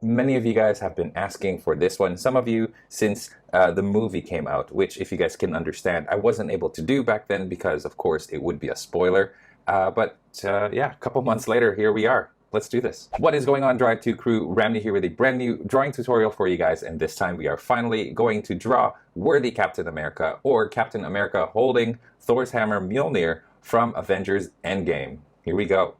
Many of you guys have been asking for this one. Some of you since the movie came out, which if you guys can understand, I wasn't able to do back then because of course it would be a spoiler. Yeah, a couple months later, here we are. Let's do this. What is going on, Drive 2 crew? Ramny here with a brand new drawing tutorial for you guys, and this time we are finally going to draw worthy Captain America, or Captain America holding Thor's hammer Mjolnir from Avengers Endgame. Here we go.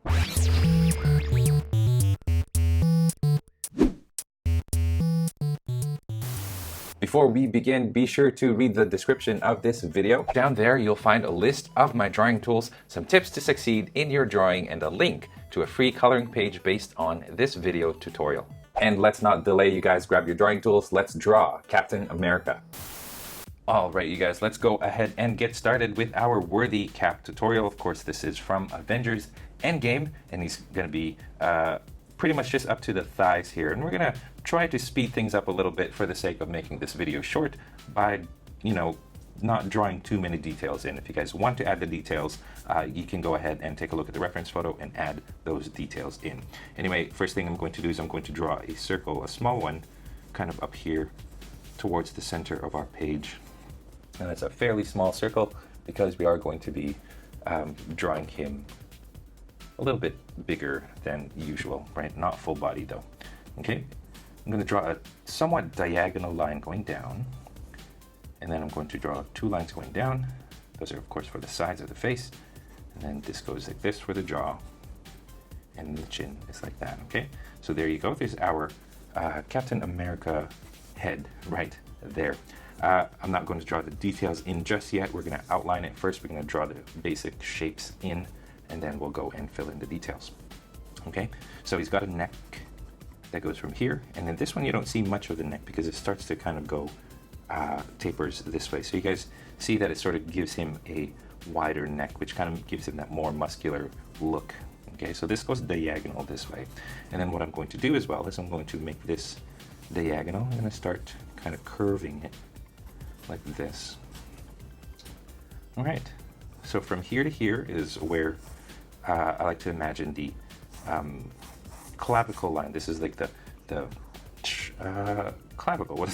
Before we begin, be sure to read the description of this video. Down there, you'll find a list of my drawing tools, some tips to succeed in your drawing, and a link to a free coloring page based on this video tutorial. And let's not delay, you guys. Grab your drawing tools. Let's draw Captain America. All right, you guys, let's go ahead and get started with our worthy Cap tutorial. Of course, this is from Avengers Endgame, and he's going to be pretty much just up to the thighs here. And we're going to try to speed things up a little bit for the sake of making this video short by, not drawing too many details in. If you guys want to add the details, you can go ahead and take a look at the reference photo and add those details in. Anyway, first thing I'm going to do is I'm going to draw a circle, a small one, kind of up here towards the center of our page. And it's a fairly small circle because we are going to be drawing him a little bit bigger than usual, right? Not full body though. Okay, I'm going to draw a somewhat diagonal line going down, and then I'm going to draw two lines going down. Those are of course for the sides of the face, and then this goes like this for the jaw, and the chin is like that. Okay, so there you go. There's our Captain America head right there. I'm not going to draw the details in just yet. We're going to outline it first. We're going to draw the basic shapes in, and then we'll go and fill in the details. Okay, so he's got a neck that goes from here, and then this one you don't see much of the neck because it starts to kind of go tapers this way. So you guys see that it sort of gives him a wider neck, which kind of gives him that more muscular look. Okay, so this goes diagonal this way, and then what I'm going to do as well is I'm going to make this diagonal. I'm going to start kind of curving it like this. All right, so from here to here is where I like to imagine the clavicle line. This is like the clavicle.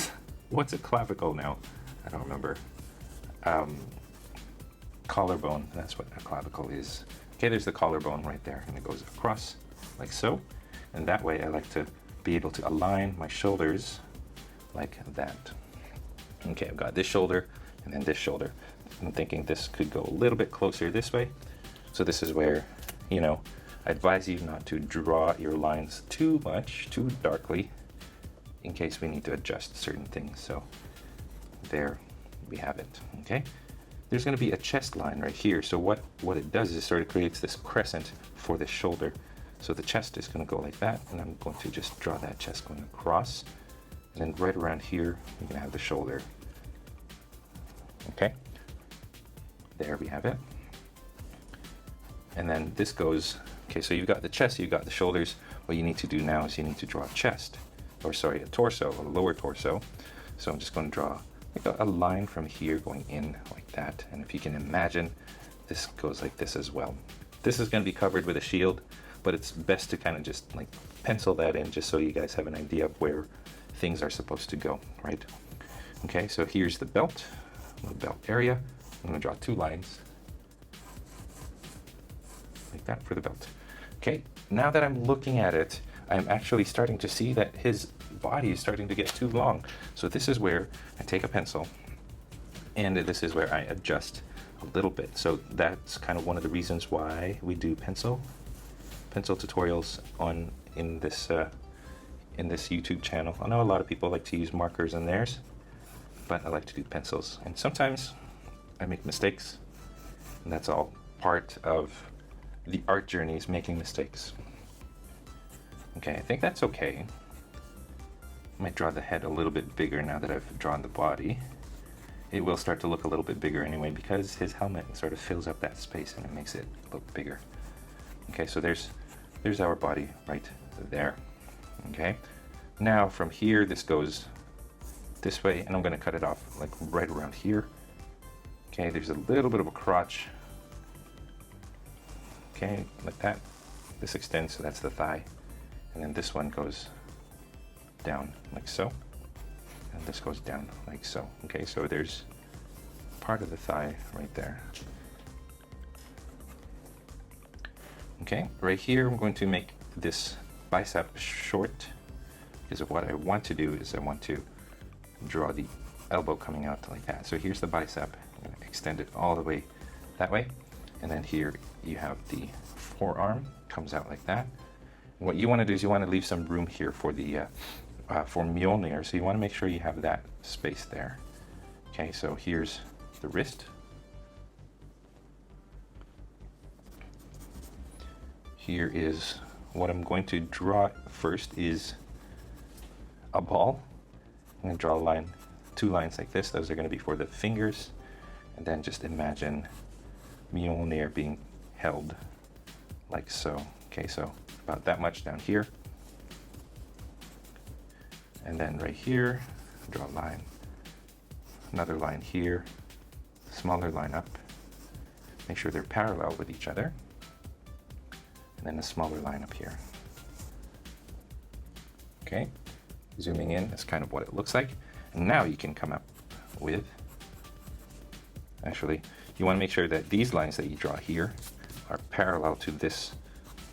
What's a clavicle now? I don't remember. Collarbone. That's what a clavicle is. Okay, there's the collarbone right there, and it goes across like so. And that way, I like to be able to align my shoulders like that. Okay, I've got this shoulder and then this shoulder. I'm thinking this could go a little bit closer this way. So this is where, I advise you not to draw your lines too much, too darkly, in case we need to adjust certain things. So there we have it, okay? There's gonna be a chest line right here. So what it does is sort of creates this crescent for the shoulder. So the chest is gonna go like that, and I'm going to just draw that chest going across. And then right around here, you're gonna have the shoulder. Okay, there we have it. And then this goes, okay, so you've got the chest, you've got the shoulders. What you need to do now is you need to draw a chest, or sorry, a torso, a lower torso. So I'm just going to draw like a line from here going in like that. And if you can imagine, this goes like this as well. This is going to be covered with a shield, but it's best to kind of just like pencil that in just so you guys have an idea of where things are supposed to go, right? Okay, so here's the belt area. I'm going to draw two lines like that for the belt. Okay, now that I'm looking at it, I'm actually starting to see that his body is starting to get too long. So this is where I take a pencil, and this is where I adjust a little bit. So that's kind of one of the reasons why we do pencil tutorials in this YouTube channel. I know a lot of people like to use markers in theirs, but I like to do pencils. And sometimes I make mistakes, and that's all part of the art journey, is making mistakes. Okay, I think that's okay. I might draw the head a little bit bigger now that I've drawn the body. It will start to look a little bit bigger anyway because his helmet sort of fills up that space and it makes it look bigger. Okay, so there's our body right there. Okay, now from here this goes this way, and I'm going to cut it off like right around here. Okay, there's a little bit of a crotch. Okay, like that. This extends, so that's the thigh. And then this one goes down like so, and this goes down like so. Okay, so there's part of the thigh right there. Okay, right here I'm going to make this bicep short, because of what I want to do is I want to draw the elbow coming out like that. So here's the bicep. I'm going to extend it all the way that way, and then here you have the forearm comes out like that. And what you want to do is you want to leave some room here for the for Mjolnir, so you want to make sure you have that space there. Okay, so here's the wrist. Here is what I'm going to draw first is a ball. I'm going to draw a line, 2 lines like this. Those are going to be for the fingers, and then just imagine Mjolnir being held like so. Okay, so about that much down here, and then right here draw a line, another line here, smaller line up, make sure they're parallel with each other, and then a smaller line up here. Okay, zooming in, that's kind of what it looks like. And now you can come up with, actually, you want to make sure that these lines that you draw here are parallel to this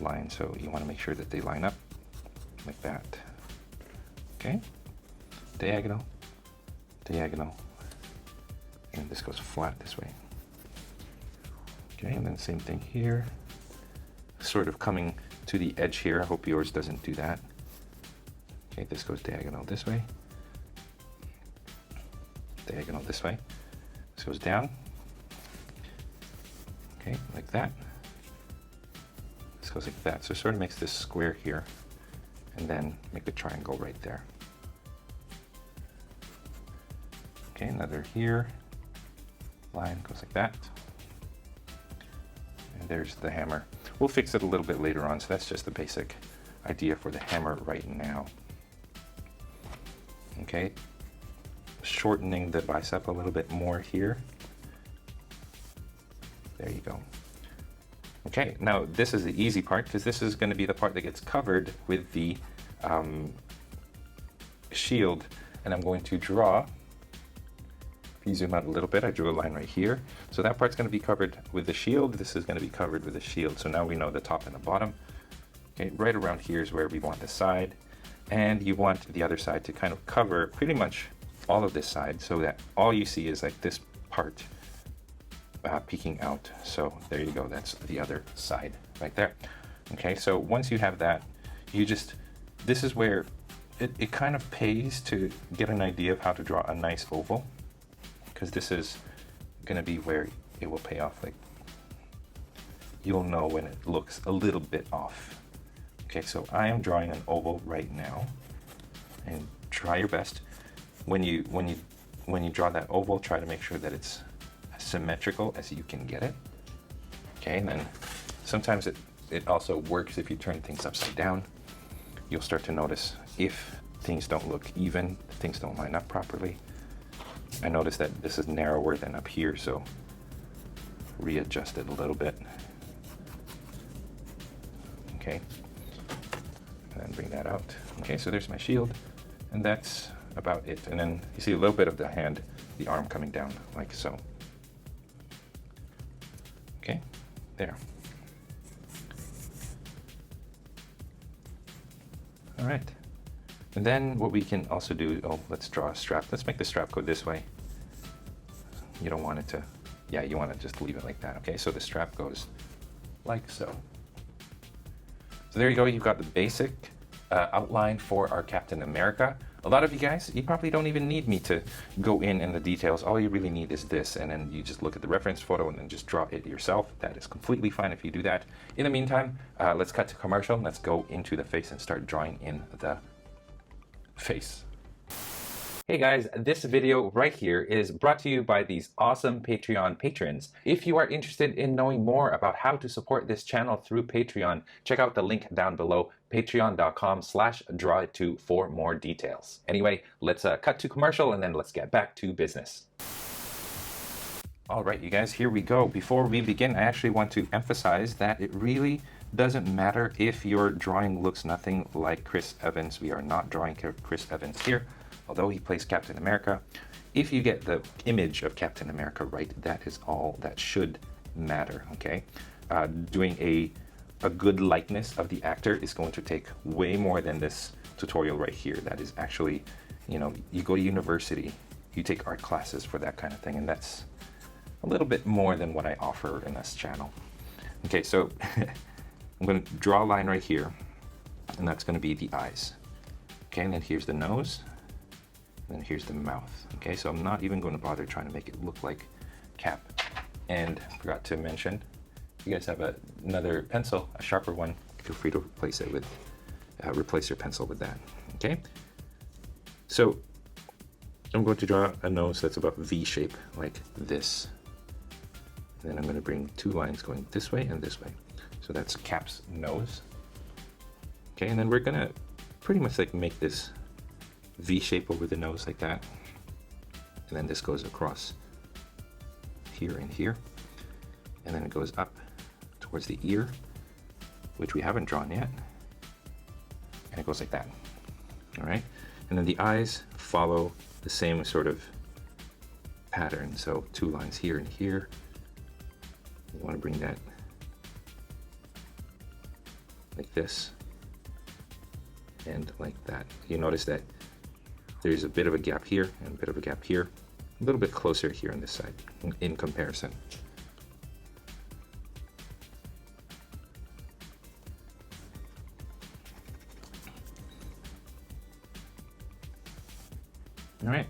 line, so you want to make sure that they line up like that. Okay, diagonal, diagonal, and this goes flat this way. Okay, and then same thing here, sort of coming to the edge here. I hope yours doesn't do that. Okay, this goes diagonal this way, diagonal this way, this goes down, okay, like that. This goes like that, so it sort of makes this square here, and then make the triangle right there. Okay, another here, line goes like that, and there's the hammer. We'll fix it a little bit later on, so that's just the basic idea for the hammer right now. Okay, shortening the bicep a little bit more here. There you go. Okay, now this is the easy part, because this is going to be the part that gets covered with the shield, and I'm going to draw. If you zoom out a little bit, I drew a line right here. So that part's going to be covered with the shield. This is going to be covered with the shield. So now we know the top and the bottom. Okay, right around here is where we want the side, and you want the other side to kind of cover pretty much all of this side, so that all you see is like this part peeking out. So there you go, that's the other side right there. Okay, so once you have that, you just, this is where it kind of pays to get an idea of how to draw a nice oval, because this is going to be where it will pay off. Like, you'll know when it looks a little bit off. Okay, so I am drawing an oval right now, and try your best when you draw that oval, try to make sure that it's as symmetrical as you can get it. Okay, and then sometimes it also works if you turn things upside down. You'll start to notice if things don't look even, things don't line up properly. I noticed that this is narrower than up here, so readjust it a little bit. Okay, and then bring that out. Okay, so there's my shield, and that's about it. And then you see a little bit of the hand, the arm coming down like so. Okay, there. All right. And then what we can also do, oh, let's draw a strap. Let's make the strap go this way. You don't want it to, yeah, you want to just leave it like that. Okay, so the strap goes like so. So there you go, you've got the basic outline for our Captain America. A lot of you guys, you probably don't even need me to go in the details. All you really need is this, and then you just look at the reference photo and then just draw it yourself. That is completely fine if you do that. In the meantime, let's cut to commercial. Let's go into the face and start drawing in the face. Hey guys, this video right here is brought to you by these awesome Patreon patrons. If you are interested in knowing more about how to support this channel through Patreon, check out the link down below, patreon.com/drawit2 for more details. Anyway, let's cut to commercial and then let's get back to business. All right, you guys, here we go. Before we begin, I actually want to emphasize that it really Doesn't matter if your drawing looks nothing like Chris Evans. We are not drawing Chris Evans here, although he plays Captain America. If you get the image of Captain America right, that is all that should matter, okay? Doing a good likeness of the actor is going to take way more than this tutorial right here. That is actually, you know, you go to university, you take art classes for that kind of thing, and that's a little bit more than what I offer in this channel. Okay, so I'm going to draw a line right here, and that's going to be the eyes. Okay, and then here's the nose, and then here's the mouth. Okay, so I'm not even going to bother trying to make it look like Cap. And forgot to mention, if you guys have another pencil, a sharper one, feel free to replace it with, replace your pencil with that. Okay, so I'm going to draw a nose that's about V shape, like this. And then I'm going to bring two lines going this way and this way. So that's Cap's nose. Okay, and then we're going to pretty much like make this V shape over the nose like that. And then this goes across here and here. And then it goes up towards the ear, which we haven't drawn yet. And it goes like that. All right. And then the eyes follow the same sort of pattern. So two lines here and here. You want to bring that like this and like that. You notice that there's a bit of a gap here and a bit of a gap here, a little bit closer here on this side in comparison. All right.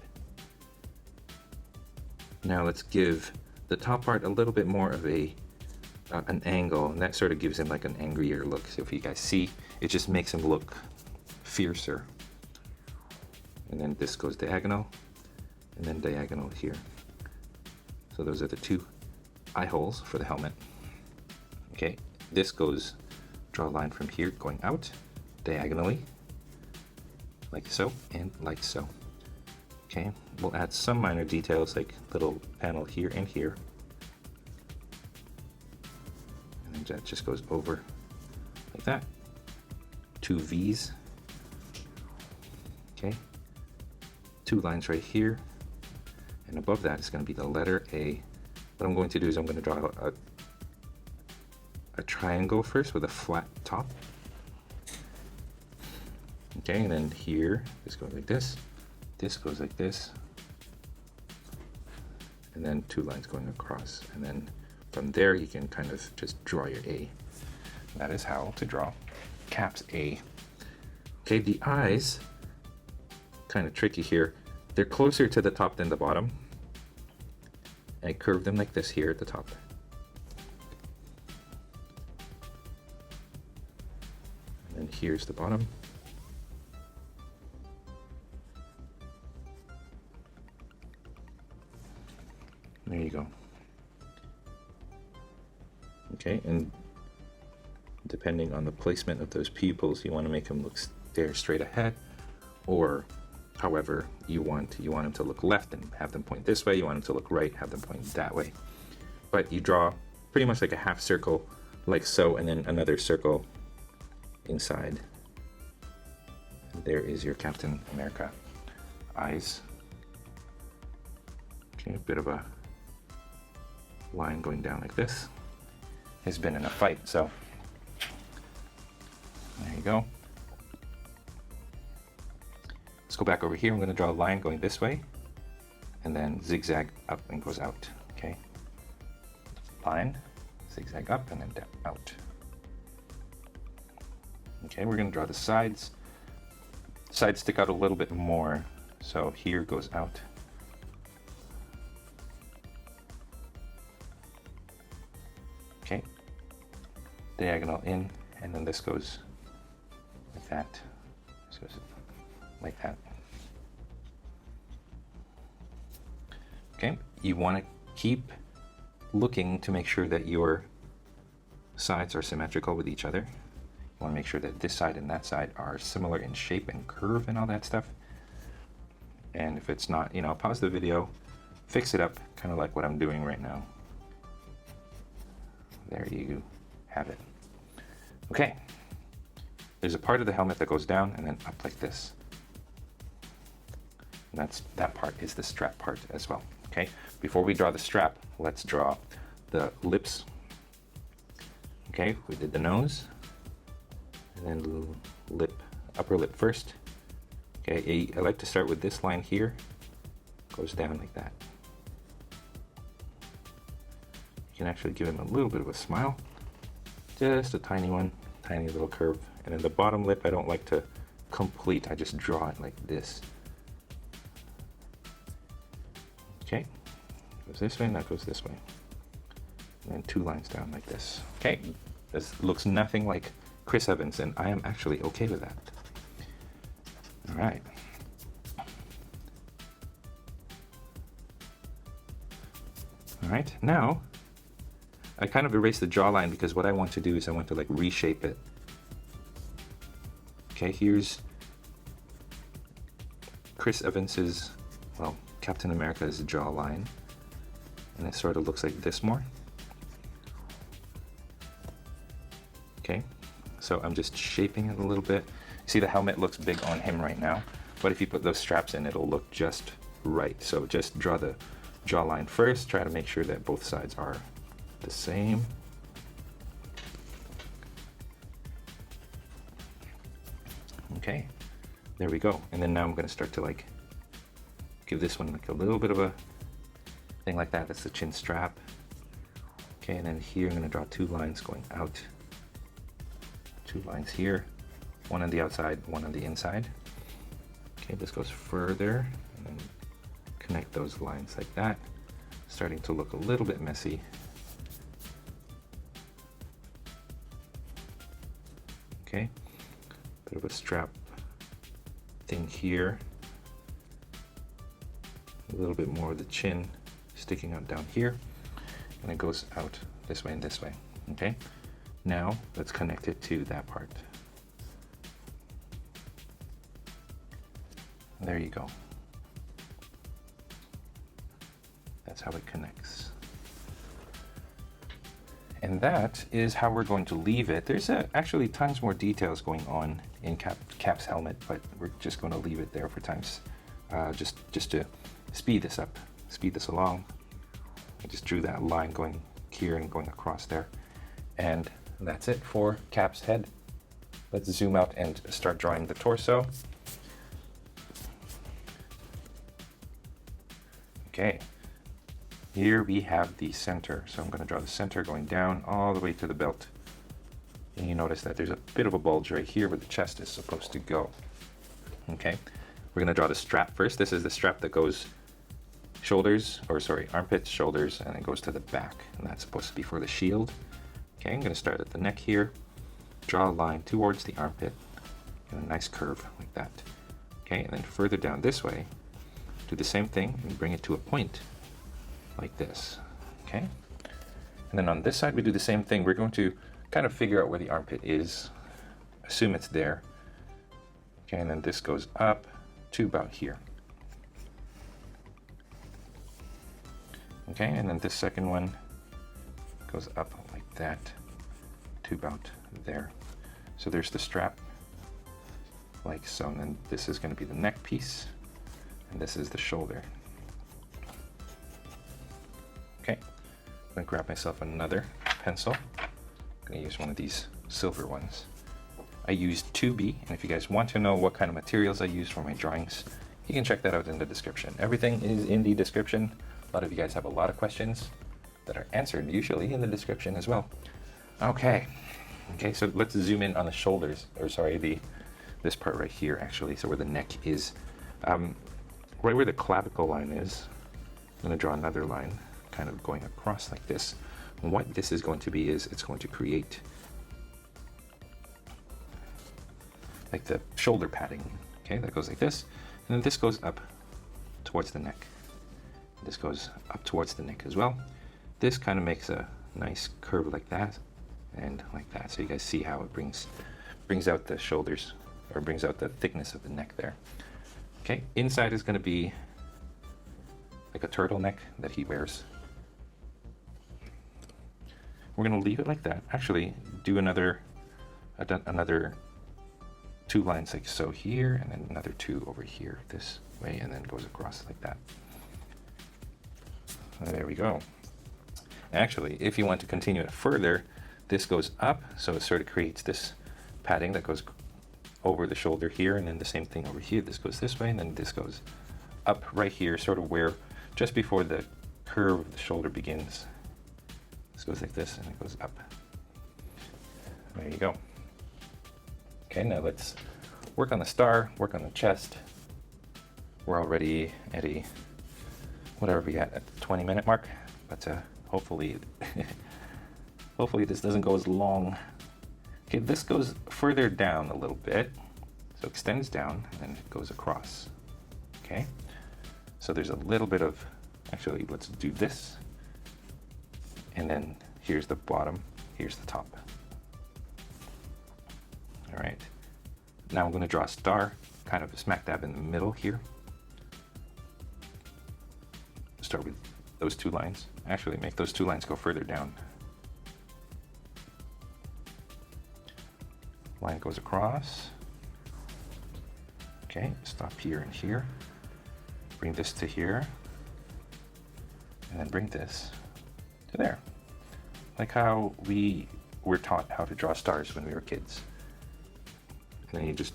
Now let's give the top part a little bit more of an angle, and that sort of gives him like an angrier look. So if you guys see, it just makes him look fiercer. And then this goes diagonal, and then diagonal here. So those are the two eye holes for the helmet. Okay, this goes, draw a line from here going out diagonally, like so, and like so. Okay, we'll add some minor details like little panel here and here. And then that just goes over like that. Two V's. Okay, two lines right here. And above that is going to be the letter A. What I'm going to do is I'm going to draw a triangle first with a flat top. Okay, and then here, this goes like this. This goes like this. And then two lines going across. And then from there, you can kind of just draw your A. That is how to draw Cap's A. Okay, the eyes, kind of tricky here. They're closer to the top than the bottom. I curve them like this here at the top. And then here's the bottom. There you go. Okay, and depending on the placement of those pupils, you want to make them look stare straight ahead, or however you want them to look left and have them point this way. You want them to look right, have them point that way. But you draw pretty much like a half circle, like so, and then another circle inside. And there is your Captain America eyes. Okay, a bit of a line going down like this. He's been in a fight, so there you go. Let's go back over here. I'm going to draw a line going this way and then zigzag up and goes out. Okay, line, zigzag up and then down, out. Okay, we're going to draw the sides. Sides stick out a little bit more, so here goes out. Okay, diagonal in, and then this goes like that. This goes like that. Okay, you want to keep looking to make sure that your sides are symmetrical with each other. You want to make sure that this side and that side are similar in shape and curve and all that stuff. And if it's not, pause the video, fix it up, kind of like what I'm doing right now. There you have it. Okay, there's a part of the helmet that goes down and then up like this. And that part is the strap part as well. Okay, before we draw the strap, let's draw the lips. Okay, we did the nose, and then lip, upper lip first. Okay, I like to start with this line here, goes down like that. You can actually give him a little bit of a smile, just a tiny one, tiny little curve. And then the bottom lip, I don't like to complete, I just draw it like this. Okay, goes this way and that goes this way. And then 2 lines down like this. Okay, this looks nothing like Chris Evans, and I am actually okay with that. All right. All right, now I kind of erased the jawline because what I want to do is I want to like reshape it. Okay, here's Chris Evans's, well, Captain America's jawline, and it sort of looks like this more. Okay, so I'm just shaping it a little bit. See, the helmet looks big on him right now, but if you put those straps in, it'll look just right. So just draw the jawline first, try to make sure that both sides are the same. Okay, there we go. And then now I'm going to start to like give this one like a little bit of a thing like that. That's the chin strap. Okay, and then here I'm going to draw 2 lines going out. 2 lines here, one on the outside, one on the inside. Okay, this goes further, and then connect those lines like that. Starting to look a little bit messy. Okay, bit of a strap thing here. A little bit more of the chin sticking out down here, and it goes out this way and this way. Okay, now let's connect it to that part. There you go. That's how it connects. And that is how we're going to leave it. There's actually tons more details going on in Cap's helmet, but we're just going to leave it there for times, just to speed this up, speed this along. I just drew that line going here and going across there. And that's it for Cap's head. Let's zoom out and start drawing the torso. Okay. Here we have the center, so I'm going to draw the center going down all the way to the belt. And you notice that there's a bit of a bulge right here where the chest is supposed to go. Okay, we're going to draw the strap first. This is the strap that goes armpits, shoulders, and it goes to the back. And that's supposed to be for the shield. Okay, I'm going to start at the neck here, draw a line towards the armpit, and a nice curve like that. Okay, and then further down this way, do the same thing and bring it to a point. Like this, okay? And then on this side, we do the same thing. We're going to kind of figure out where the armpit is, assume it's there. Okay, and then this goes up to about here. Okay, and then this second one goes up like that to about there. So there's the strap, like so. And then this is going to be the neck piece, and this is the shoulder. Okay, I'm going to grab myself another pencil. I'm going to use one of these silver ones. I used 2B, and if you guys want to know what kind of materials I use for my drawings, you can check that out in the description. Everything is in the description. A lot of you guys have a lot of questions that are answered usually in the description as well. Okay, so let's zoom in on the shoulders, or sorry, this part right here actually, so where the neck is. Right where the clavicle line is, I'm going to draw another line kind of going across like this. And what this is going to be is it's going to create like the shoulder padding. Okay, that goes like this, and then this goes up towards the neck. This goes up towards the neck as well. This kind of makes a nice curve like that and like that, so you guys see how it brings out the shoulders, or brings out the thickness of the neck there. Okay, inside is going to be like a turtleneck that he wears. We're going to leave it like that. Actually, do another I've done another 2 lines like so here, and then another 2 over here this way, and then goes across like that. There we go. Actually, if you want to continue it further, this goes up, so it sort of creates this padding that goes over the shoulder here, and then the same thing over here. This goes this way, and then this goes up right here, sort of where just before the curve of the shoulder begins. This goes like this, and it goes up. There you go. Okay, now let's work on the star, work on the chest. We're already at a, whatever we at the 20-minute mark, but hopefully, hopefully this doesn't go as long. Okay, this goes further down a little bit, so extends down and it goes across. Okay, so there's a little bit of, actually let's do this, and then here's the bottom, here's the top. All right, now I'm going to draw a star, kind of smack dab in the middle here. Start with those 2 lines. Actually, make those 2 lines go further down. Line goes across. Okay, stop here and here. Bring this to here. And then bring this to there. Like how we were taught how to draw stars when we were kids. And then you just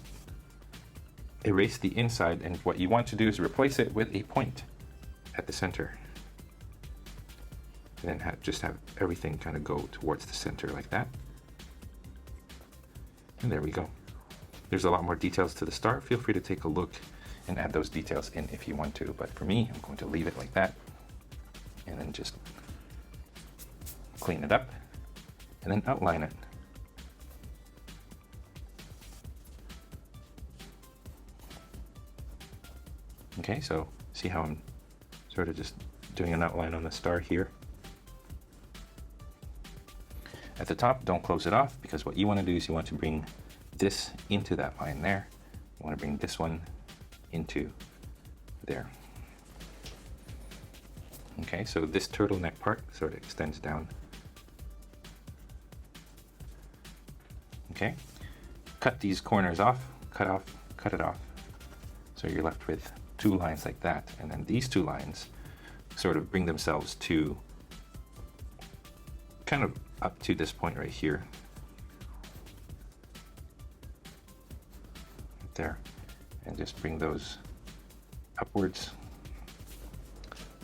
erase the inside, and what you want to do is replace it with a point at the center. And then just have everything kind of go towards the center like that. And there we go. There's a lot more details to the star. Feel free to take a look and add those details in if you want to. But for me, I'm going to leave it like that. And then just clean it up. And then outline it. Okay, so see how I'm sort of just doing an outline on the star here. At the top, don't close it off, because what you want to do is you want to bring this into that line there. You want to bring this one into there. Okay, so this turtleneck part sort of extends down. Okay, cut these corners off, cut it off. So you're left with 2 lines like that, and then these 2 lines sort of bring themselves to kind of up to this point right here. Right there. And just bring those upwards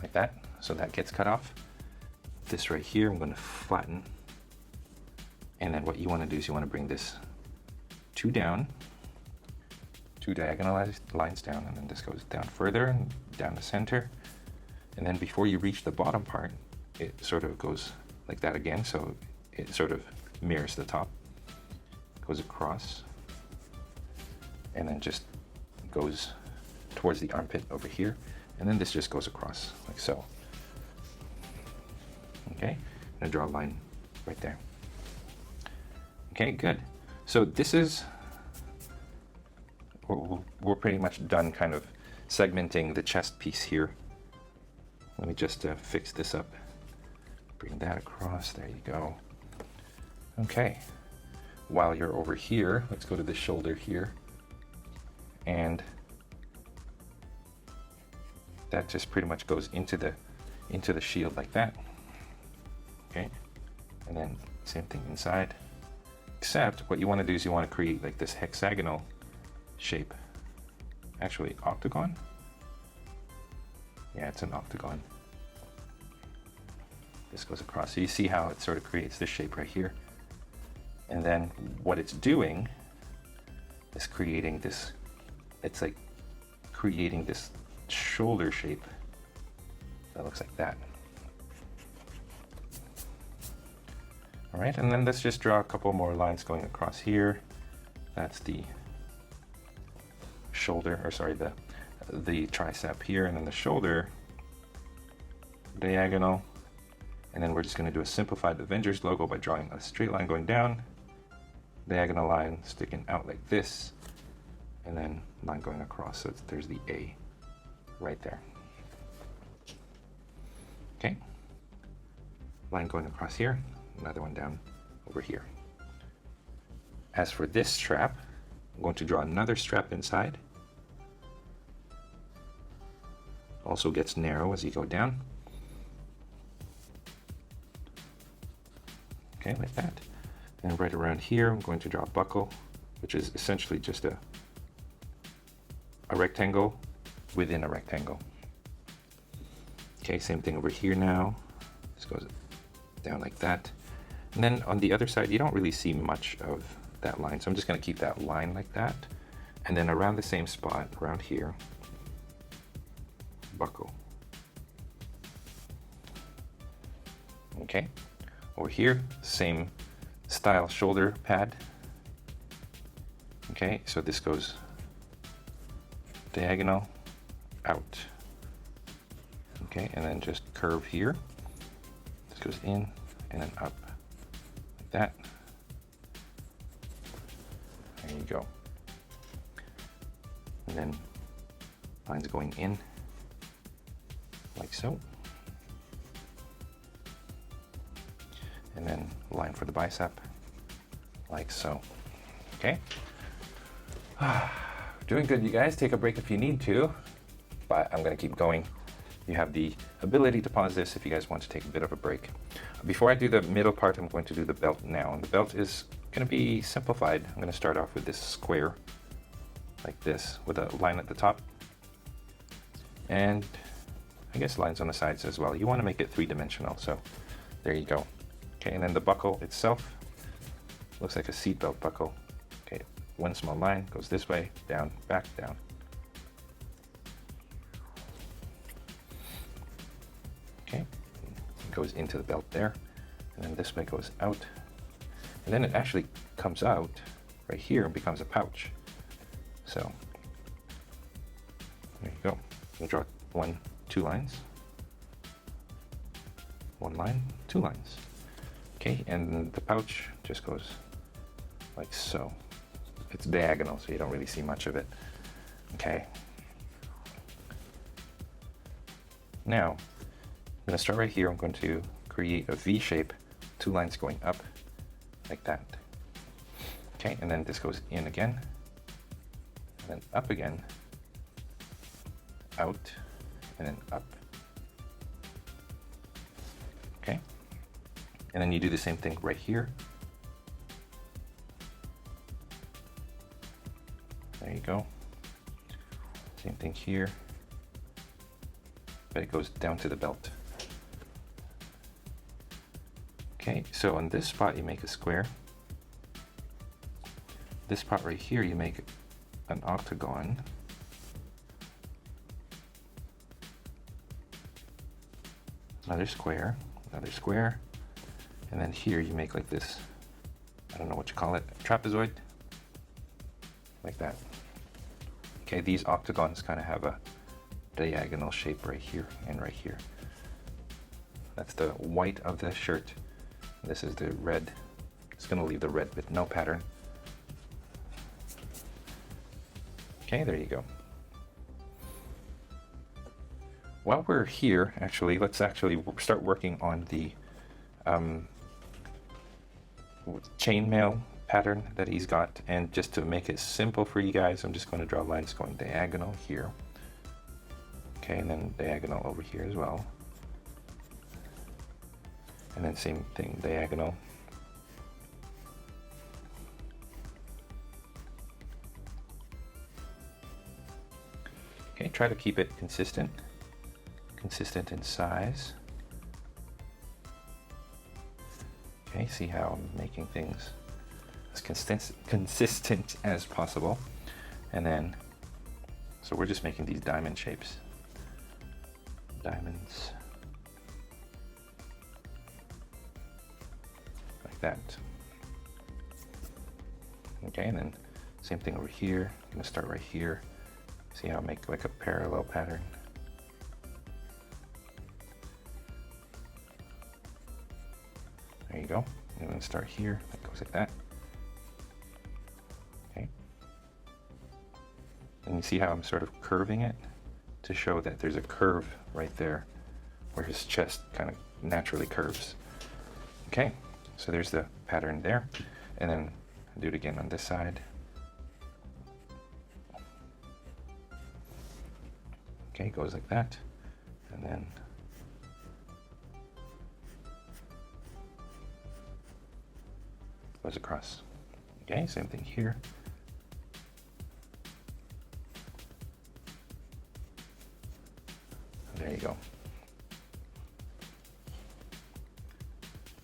like that. So that gets cut off. This right here, I'm going to flatten. And then what you want to do is you want to bring this 2 down, 2 diagonal lines down, and then this goes down further and down the center. And then before you reach the bottom part, it sort of goes like that again, so it sort of mirrors the top, goes across, and then just goes towards the armpit over here, and then this just goes across like so. Okay, I'm gonna draw a line right there. Okay, good. So this is, we're pretty much done kind of segmenting the chest piece here. Let me just fix this up. Bring that across, there you go. Okay, while you're over here, let's go to the shoulder here. And that just pretty much goes into the shield like that. Okay, and then same thing inside. Except what you want to do is you want to create like this hexagonal shape. Actually, octagon? Yeah, it's an octagon. This goes across. So you see how it sort of creates this shape right here. And then what it's doing is creating this, it's like creating this shoulder shape that looks like that. All right, and then let's just draw a couple more lines going across here. That's the shoulder, or sorry, the tricep here, and then the shoulder diagonal. And then we're just going to do a simplified Avengers logo by drawing a straight line going down, diagonal line sticking out like this, and then line going across. So there's the A right there. Okay, line going across here, another one down over here. As for this strap, I'm going to draw another strap inside. Also gets narrow as you go down. Okay, like that. And right around here, I'm going to draw a buckle, which is essentially just a rectangle within a rectangle. Okay, same thing over here now. This goes down like that. And then on the other side, you don't really see much of that line, so I'm just going to keep that line like that. And then around the same spot, around here, buckle. Okay, over here, same style shoulder pad. Okay, so this goes diagonal out. Okay, and then just curve here. This goes in and then up like that. There you go. And then lines going in like so. And then line for the bicep like so. Okay. Doing good, you guys. Take a break if you need to, but I'm going to keep going. You have the ability to pause this if you guys want to take a bit of a break. Before I do the middle part, I'm going to do the belt now. And the belt is going to be simplified. I'm going to start off with this square like this with a line at the top. And I guess lines on the sides as well. You want to make it three-dimensional, so there you go. Okay, and then the buckle itself looks like a seatbelt buckle. Okay, one small line goes this way, down, back, down. Okay, it goes into the belt there, and then this way goes out. And then it actually comes out right here and becomes a pouch. So, there you go. You draw two lines. One line, two lines. Okay, and the pouch just goes like so. It's diagonal, so you don't really see much of it. Okay. Now, I'm going to start right here. I'm going to create a V shape, two lines going up like that. Okay, and then this goes in again, and then up again, out, and then up. Okay, and then you do the same thing right here. There you go. Same thing here, but it goes down to the belt. Okay, so on this spot you make a square. This spot right here you make an octagon. Another square, and then here you make like this, I don't know what you call it, trapezoid, like that. Okay, these octagons kind of have a diagonal shape right here and right here. That's the white of the shirt. This is the red. It's going to leave the red with no pattern. Okay, there you go. While we're here, actually, let's actually start working on the chainmail pattern that he's got. And just to make it simple for you guys, I'm just going to draw lines going diagonal here. Okay, and then diagonal over here as well. And then same thing, diagonal. Okay, try to keep it consistent in size. Okay, see how I'm making things as consistent as possible. And then, so we're just making these diamond shapes. Diamonds. Like that. Okay, and then same thing over here. I'm gonna start right here. See how I make like a parallel pattern. There you go. And then start here. That goes like that. Okay. And you see how I'm sort of curving it to show that there's a curve right there where his chest kind of naturally curves. Okay. So there's the pattern there. And then Do it again on this side. Okay, goes like that, and then goes across. Okay, same thing here. There you go.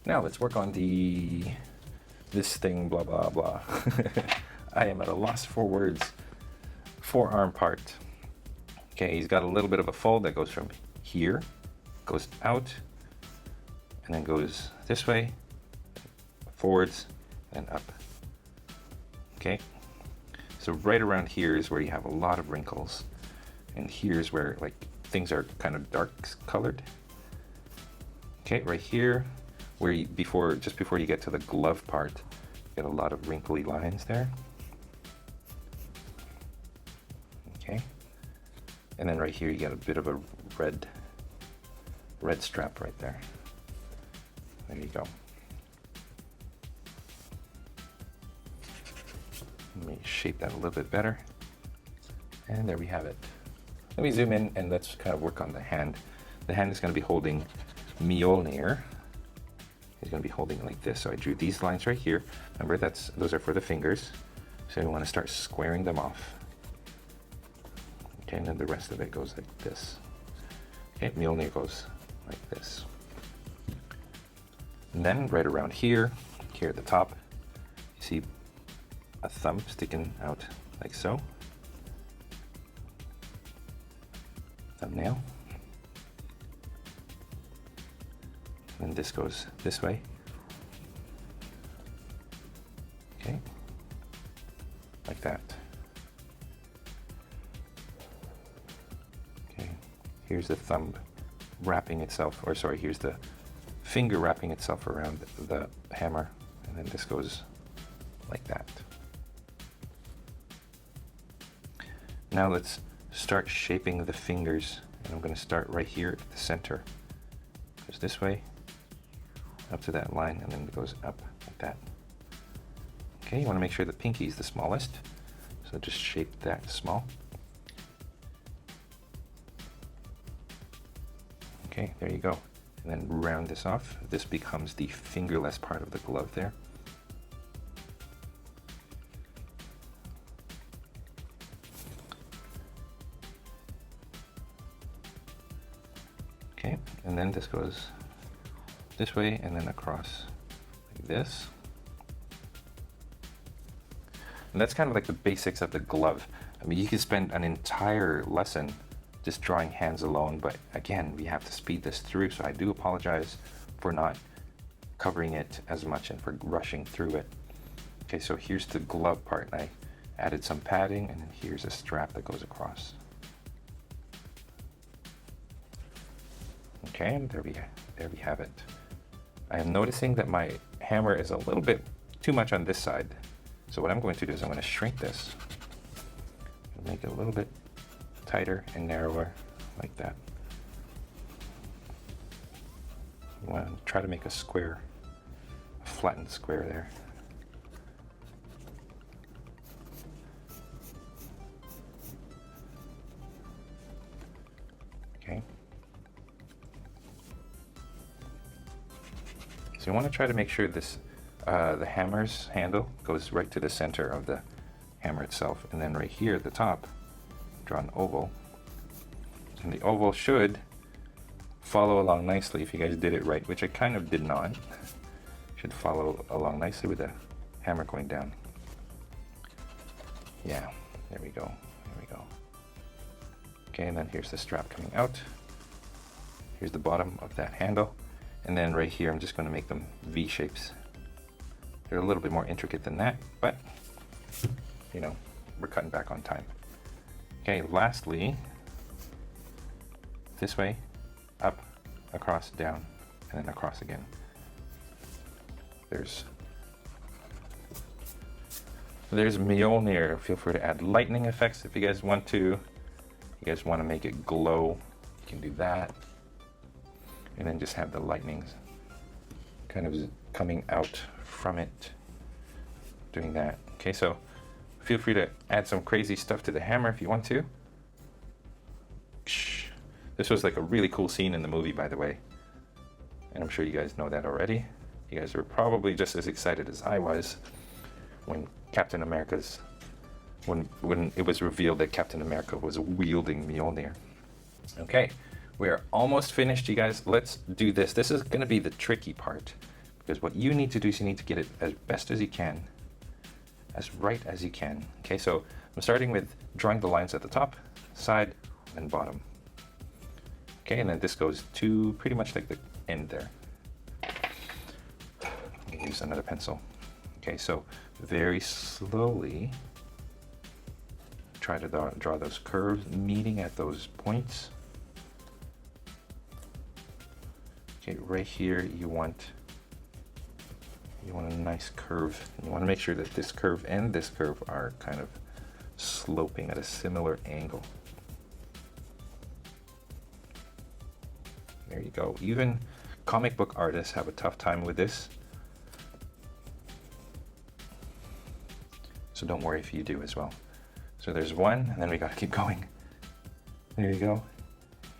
Now let's work on this thing, blah, blah, blah. I am at a loss for words. Forearm part. Okay, he's got a little bit of a fold that goes from here, goes out, and then goes this way, forwards, and up. Okay, so right around here is where you have a lot of wrinkles, and here's where like things are kind of dark colored. Okay, right here, where you, just before you get to the glove part, you get a lot of wrinkly lines there. Okay. And then right here you get a bit of a red strap right there. There you go. Let me shape that a little bit better. And there we have it. Let me zoom in and let's kind of work on the hand. The hand is going to be holding Mjolnir. He's going to be holding it like this. So I drew these lines right here. Remember, those are for the fingers. So we want to start squaring them off. Okay, and then the rest of it goes like this. Okay, Mjolnir goes like this. And then right around here at the top, you see a thumb sticking out like so. Thumbnail. And this goes this way. Okay, like that. Okay, here's the thumb wrapping itself, or sorry, here's the finger wrapping itself around the hammer, and then this goes like that. Now let's start shaping the fingers, and I'm going to start right here at the center. Goes this way, up to that line, and then it goes up like that. Okay, you want to make sure the pinky is the smallest, so just shape that small. Okay, there you go. And then round this off. This becomes the fingerless part of the glove there. Okay, and then this goes this way and then across like this. And that's kind of like the basics of the glove. I mean, you could spend an entire lesson just drawing hands alone, but again, we have to speed this through, so I do apologize for not covering it as much and for rushing through it. Okay, so here's the glove part. I added some padding, and then here's a strap that goes across. Okay, and there we have it. I am noticing that my hammer is a little bit too much on this side. So what I'm going to do is I'm going to shrink this and make it a little bit tighter and narrower like that. I want to try to make a square, a flattened square there. Okay. So you want to try to make sure this the hammer's handle goes right to the center of the hammer itself, and then right here at the top draw an oval, and the oval should follow along nicely if you guys did it right, which I kind of did not. Should follow along nicely with the hammer going down. Yeah, there we go, there we go. Okay, and then here's the strap coming out. Here's the bottom of that handle, and then right here I'm just going to make them V shapes. They're a little bit more intricate than that, but you know, we're cutting back on time. Okay, lastly, this way, up, across, down, and then across again. There's Mjolnir. Feel free to add lightning effects if you guys want to. You guys want to make it glow, you can do that. And then just have the lightnings kind of coming out from it. doing that. Okay, so feel free to add some crazy stuff to the hammer if you want to. This was like a really cool scene in the movie, by the way. And I'm sure you guys know that already. You guys were probably just as excited as I was when when it was revealed that Captain America was wielding Mjolnir. Okay, we are almost finished, you guys. Let's do this. This is gonna be the tricky part, because what you need to do is you need to get it as best as you can, as right as you can. Okay, so I'm starting with drawing the lines at the top, side, and bottom. Okay, and then this goes to pretty much like the end there. I'll use another pencil. Okay, so very slowly try to draw those curves meeting at those points. Okay, right here you want a nice curve. You want to make sure that this curve and this curve are kind of sloping at a similar angle. There you go. Even comic book artists have a tough time with this. So don't worry if you do as well. So there's one, and then we gotta keep going. There you go.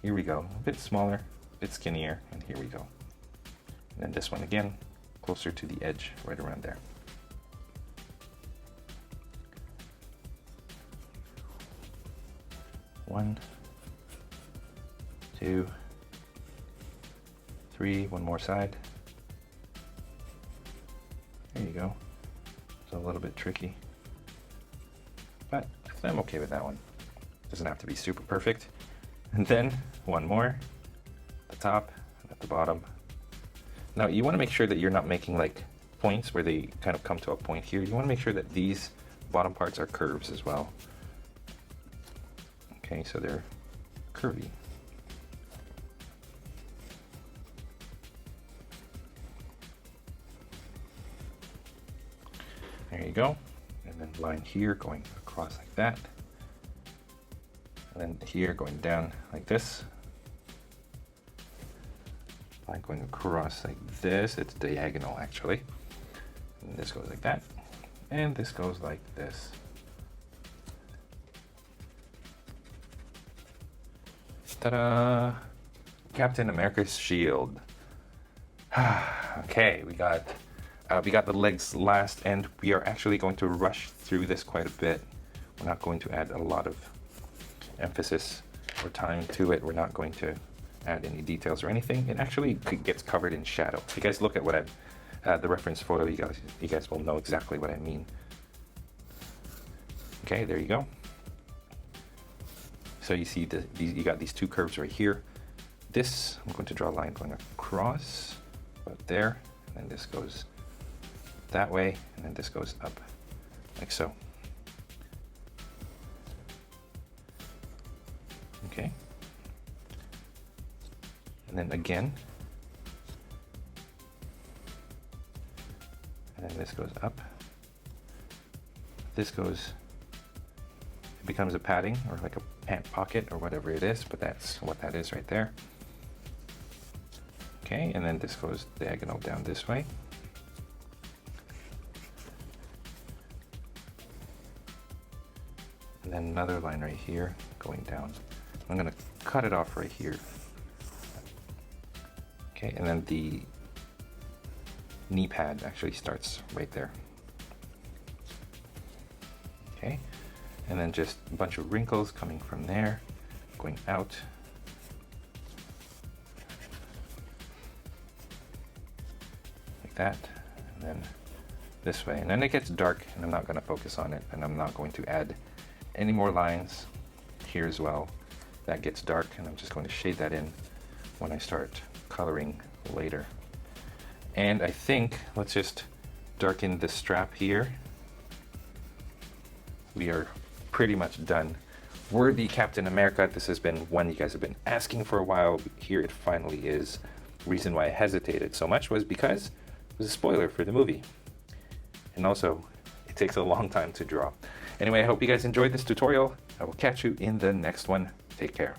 Here we go. A bit smaller, a bit skinnier, and here we go. And then this one again, closer to the edge, right around there. One, two, three, one more side. There you go. It's a little bit tricky, but I'm okay with that one. Doesn't have to be super perfect. And then one more at the top and at the bottom. Now you want to make sure that you're not making like points where they kind of come to a point here. You want to make sure that these bottom parts are curves as well. Okay, so they're curvy. There you go. And then line here going across like that. And then here going down like this. Line going across like this. It's diagonal actually. And this goes like that. And this goes like this. Ta-da! Captain America's shield. Okay, we got the legs last, and we are actually going to rush through this quite a bit. We're not going to add a lot of emphasis or time to it. We're not going to add any details or anything. It actually gets covered in shadow. If you guys look at what the reference photo, you guys will know exactly what I mean. Okay, there you go. So you see you got these two curves right here. This, I'm going to draw a line going across, about there, and then this goes that way, and then this goes up, like so. Okay. And then again. And then this goes up. This goes, it becomes a padding or like a pant pocket or whatever it is, but that's what that is right there. Okay, and then this goes diagonal down this way. And then another line right here going down. I'm gonna cut it off right here. Okay, and then the knee pad actually starts right there. Okay, and then just a bunch of wrinkles coming from there, going out. Like that, and then this way. And then it gets dark, and I'm not gonna focus on it, and I'm not going to add any more lines here as well. That gets dark, and I'm just going to shade that in when I start coloring later. And I think let's just darken the strap here. We are pretty much done. Worthy Captain America. This has been one you guys have been asking for a while. Here it finally is. Reason why I hesitated so much was because it was a spoiler for the movie. And also, it takes a long time to draw. Anyway, I hope you guys enjoyed this tutorial. I will catch you in the next one. Take care.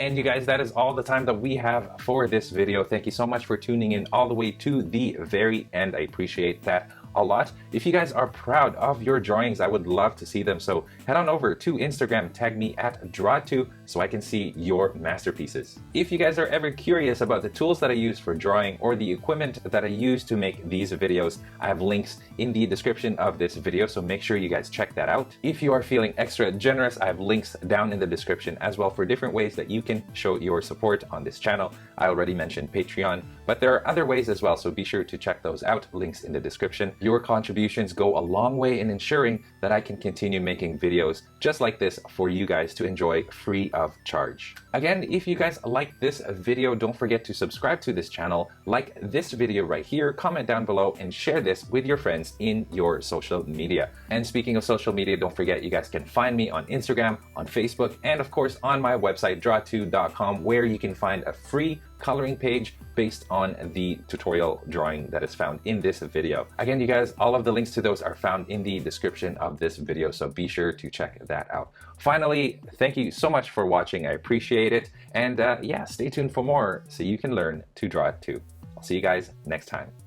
And you guys, that is all the time that we have for this video. Thank you so much for tuning in all the way to the very end. I appreciate that a lot. If you guys are proud of your drawings, I would love to see them. So head on over to Instagram, tag me at draw2 so I can see your masterpieces. If you guys are ever curious about the tools that I use for drawing or the equipment that I use to make these videos, I have links in the description of this video, so make sure you guys check that out. If you are feeling extra generous, I have links down in the description as well for different ways that you can show your support on this channel. I already mentioned Patreon, but there are other ways as well, so be sure to check those out. Links in the description. Your contributions go a long way in ensuring that I can continue making videos just like this for you guys to enjoy free of charge. Again, if you guys like this video, don't forget to subscribe to this channel, like this video right here, comment down below, and share this with your friends in your social media. And speaking of social media, don't forget you guys can find me on Instagram, on Facebook, and of course on my website draw2.com, where you can find a free coloring page based on the tutorial drawing that is found in this video. Again, you guys, all of the links to those are found in the description of this video, so be sure to check that out. Finally, thank you so much for watching. I appreciate it. And yeah, stay tuned for more so you can learn to draw it too. I'll see you guys next time.